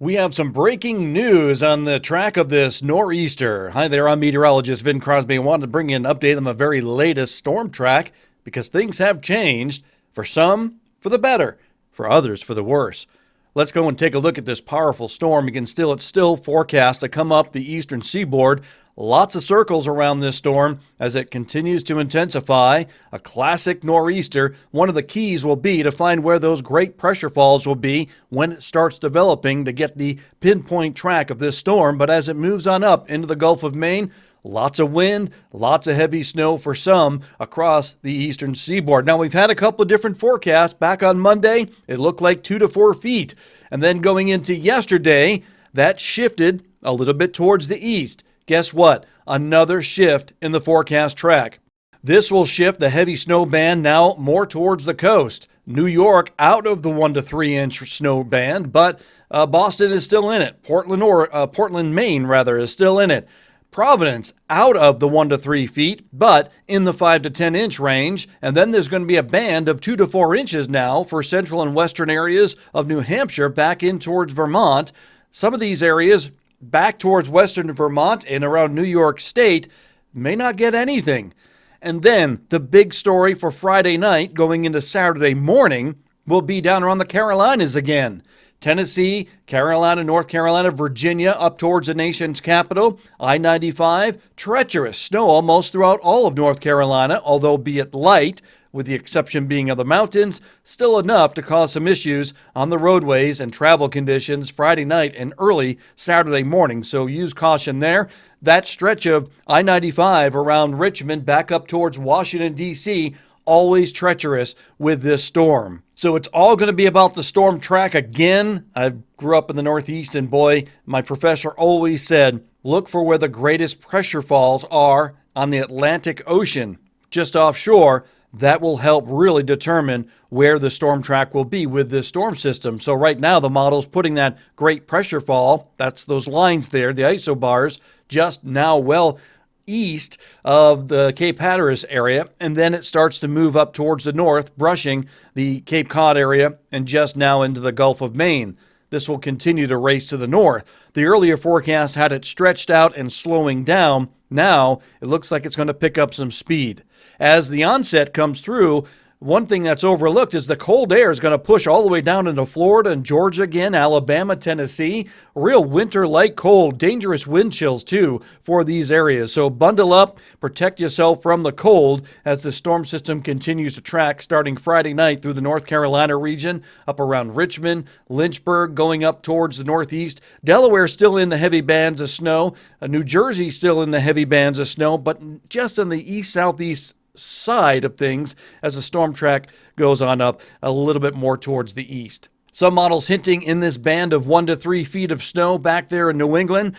We have some breaking news on the track of this nor'easter. Hi there, I'm meteorologist Vin Crosby. I wanted to bring you an update on the very latest storm track because things have changed. For some, for the better. For others, for the worse. Let's go and take a look at this powerful storm. It's still forecast to come up the eastern seaboard. Lots of circles around this storm as it continues to intensify. A classic nor'easter. One of the keys will be to find where those great pressure falls will be when it starts developing to get the pinpoint track of this storm. But as it moves on up into the Gulf of Maine, lots of wind, lots of heavy snow for some across the eastern seaboard. Now, we've had a couple of different forecasts. Back on Monday, it looked like 2 to 4 feet. And then going into yesterday, that shifted a little bit towards the east. Guess what? Another shift in the forecast track. This will shift the heavy snow band now more towards the coast. New York out of the 1 to 3 inch snow band, but Boston is still in it. Portland, Maine, is still in it. Providence out of the 1 to 3 feet, but in the 5 to 10 inch range. And then there's going to be a band of 2 to 4 inches now for central and western areas of New Hampshire back in towards Vermont. Some of these areas back towards western Vermont and around New York State may not get anything. And then the big story for Friday night going into Saturday morning will be down around the Carolinas again. Tennessee, Carolina, North Carolina, Virginia, up towards the nation's capital. I-95, treacherous snow almost throughout all of North Carolina, although be it light, with the exception being of the mountains, still enough to cause some issues on the roadways and travel conditions Friday night and early Saturday morning. So use caution there. That stretch of I-95 around Richmond back up towards Washington, D.C., always treacherous with this storm. So it's all going to be about the storm track again. I grew up in the Northeast, and boy, my professor always said, look for where the greatest pressure falls are on the Atlantic Ocean, just offshore. That will help really determine where the storm track will be with this storm system. So right now, the model's putting that great pressure fall, that's those lines there, the isobars, just now well east of the Cape Hatteras area, and then it starts to move up towards the north, brushing the Cape Cod area and just now into the Gulf of Maine. This will continue to race to the north. The earlier forecast had it stretched out and slowing down. Now it looks like it's going to pick up some speed. As the onset comes through, one thing that's overlooked is the cold air is going to push all the way down into Florida and Georgia again, Alabama, Tennessee. Real winter-like cold, dangerous wind chills too for these areas. So bundle up, protect yourself from the cold as the storm system continues to track starting Friday night through the North Carolina region, up around Richmond, Lynchburg, going up towards the northeast. Delaware still in the heavy bands of snow. New Jersey still in the heavy bands of snow, but just in the east-southeast side of things as the storm track goes on up a little bit more towards the east. Some models hinting in this band of 1 to 3 feet of snow back there in New England.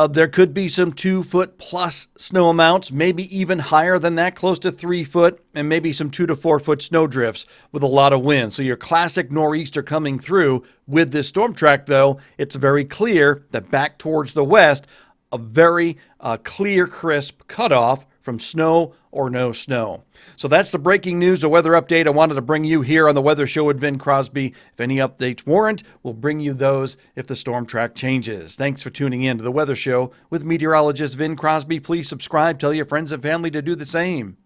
There could be some 2 foot plus snow amounts, maybe even higher than that, close to 3 foot, and maybe some 2 to 4 foot snow drifts with a lot of wind. So your classic nor'easter coming through with this storm track, though, it's very clear that back towards the west, a very clear, crisp cutoff from snow or no snow. So that's the breaking news, a weather update I wanted to bring you here on the Weather Show with Vin Crosby. If any updates warrant, we'll bring you those if the storm track changes. Thanks for tuning in to the Weather Show with meteorologist Vin Crosby. Please subscribe, tell your friends and family to do the same.